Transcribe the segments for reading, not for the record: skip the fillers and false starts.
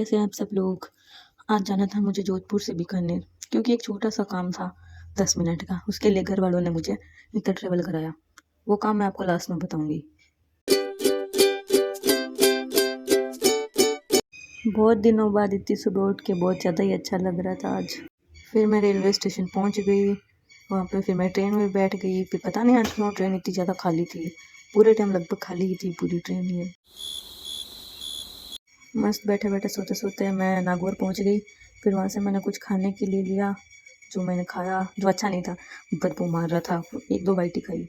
कैसे हैं आप सब लोग। आज जाना था मुझे जोधपुर से बीकानेर, क्योंकि एक छोटा सा काम था 10 मिनट का। उसके लिए घर वालों ने मुझे इतना ट्रेवल कराया। वो काम मैं आपको लास्ट में बताऊंगी। बहुत दिनों बाद इतनी सुबह उठ के बहुत ज़्यादा ही अच्छा लग रहा था आज। फिर मैं रेलवे स्टेशन पहुंच गई। वहाँ पे फिर मैं ट्रेन में बैठ गई। फिर पता नहीं आज क्यों ट्रेन इतनी ज़्यादा खाली थी। पूरे टाइम लगभग खाली ही थी पूरी ट्रेन ये। मस्त बैठे बैठे सोते सोते मैं नागौर पहुंच गई। फिर वहाँ से मैंने कुछ खाने के लिए लिया, जो मैंने खाया जो अच्छा नहीं था, बदबू मार रहा था। एक दो बाइट ही खाई।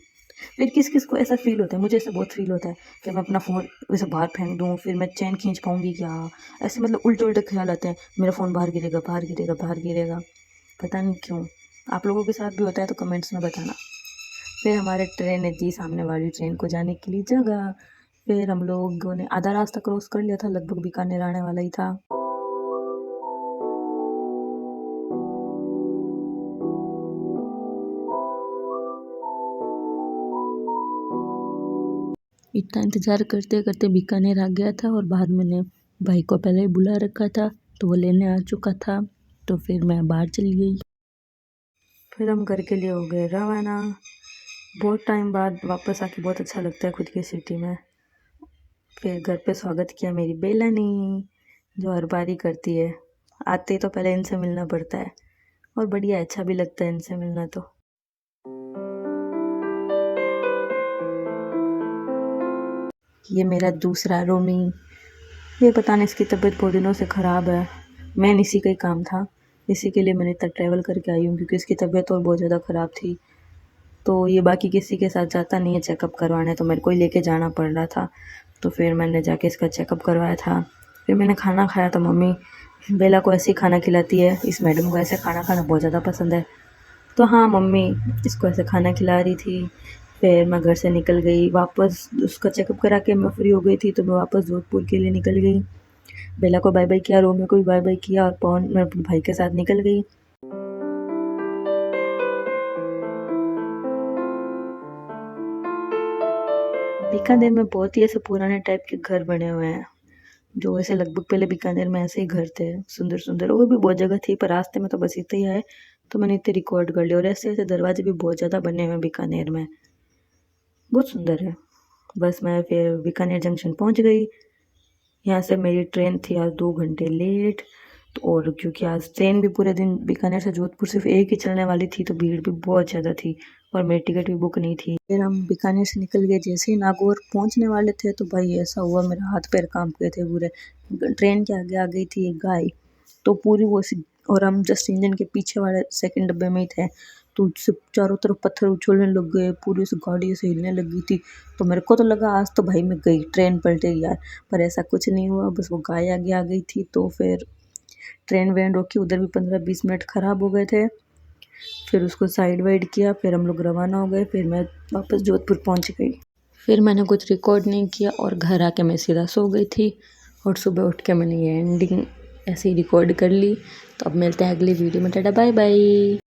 फिर किस किस को ऐसा फील होता है, मुझे ऐसा बहुत फील होता है कि मैं अपना फ़ोन वैसे बाहर फेंक दूँ, फिर मैं चैन खींच पाऊँगी क्या। ऐसे मतलब उल्टे उल्टे ख्याल आते हैं, मेरा फ़ोन बाहर गिरेगा बाहर गिरेगा बाहर गिरेगा। पता नहीं क्यों। आप लोगों के साथ भी होता है तो कमेंट्स में बताना। फिर हमारे ट्रेन ने दी सामने वाली ट्रेन को जाने के लिए जगह। फिर हम लोगों ने आधा रास्ता क्रॉस कर लिया था, लगभग बीकानेर आने वाला ही था। इतना इंतज़ार करते करते बीकानेर आ गया था और बाहर मैंने भाई को पहले ही बुला रखा था, तो वो लेने आ चुका था। तो फिर मैं बाहर चली गई। फिर हम घर के लिए हो गए रवाना। बहुत टाइम बाद वापस आके बहुत अच्छा लगता है खुद की सिटी में। फिर घर पे स्वागत किया मेरी बेला ने, जो हर बार ही करती है। आते ही तो पहले इनसे मिलना पड़ता है, और बढ़िया अच्छा भी लगता है इनसे मिलना। तो ये मेरा दूसरा रोमी। ये पता नहीं इसकी तबीयत बहुत दिनों से ख़राब है। मैन इसी का ही काम था, इसी के लिए मैंने इतना ट्रैवल करके आई हूँ, क्योंकि इसकी तबीयत और बहुत ज़्यादा ख़राब थी। तो ये बाकी किसी के साथ जाता नहीं है चेकअप करवाने, तो मेरे को ही लेके जाना पड़ रहा था। तो फिर मैंने जाके इसका चेकअप करवाया था। फिर मैंने खाना खाया। तो मम्मी बेला को ऐसे ही खाना खिलाती है, इस मैडम को ऐसे खाना खाना बहुत ज़्यादा पसंद है। तो हाँ, मम्मी इसको ऐसे खाना खिला रही थी। फिर मैं घर से निकल गई वापस। उसका चेकअप करा के मैं फ्री हो गई थी, तो मैं वापस जोधपुर के लिए निकल गई। बेला को बाय बाय किया, रोमी को भी बाय बाय किया, और पवन मैं अपने भाई के साथ निकल गई। बीकानेर में बहुत ही ऐसे पुराने टाइप के घर बने हुए हैं, जो ऐसे लगभग पहले बीकानेर में ऐसे ही घर थे, सुंदर सुंदर। और भी बहुत जगह थी, पर रास्ते में तो बस इतना ही है, तो मैंने इतने रिकॉर्ड कर लिया। और ऐसे ऐसे दरवाजे भी बहुत ज़्यादा बने हुए हैं बीकानेर में, बहुत सुंदर है। बस मैं फिर बीकानेर जंक्शन पहुंच गई। यहाँ से मेरी ट्रेन थी आज 2 घंटे लेट। तो और क्योंकि आज ट्रेन भी पूरे दिन बीकानेर से जोधपुर सिर्फ एक ही चलने वाली थी, तो भीड़ भी बहुत ज़्यादा थी, और मेरी टिकट भी बुक नहीं थी। फिर हम बीकानेर से निकल गए। जैसे ही नागौर पहुंचने वाले थे, तो भाई ऐसा हुआ मेरा हाथ पैर कांप गए थे पूरे। ट्रेन के आगे आ गई थी एक गाय, तो पूरी वो और हम जस्ट इंजन के पीछे वाले सेकंड डब्बे में ही थे। तो उससे चारों तरफ पत्थर उछलने लग गए, पूरी उस गाड़ी से हिलने लगी थी। तो मेरे को तो लगा आज तो भाई मैं गई, ट्रेन पलटेगी यार। पर ऐसा कुछ नहीं हुआ, बस वो गाय आगे आ गई थी। तो फिर ट्रेन वेन रोकी, उधर भी 15-20 मिनट ख़राब हो गए थे। फिर उसको साइड वाइड किया, फिर हम लोग रवाना हो गए। फिर मैं वापस जोधपुर पहुंच गई। फिर मैंने कुछ रिकॉर्ड नहीं किया, और घर आके मैं सीधा सो गई थी। और सुबह उठ के मैंने ये एंडिंग ऐसे ही रिकॉर्ड कर ली। तो अब मिलते हैं अगली वीडियो में। Tata bye bye.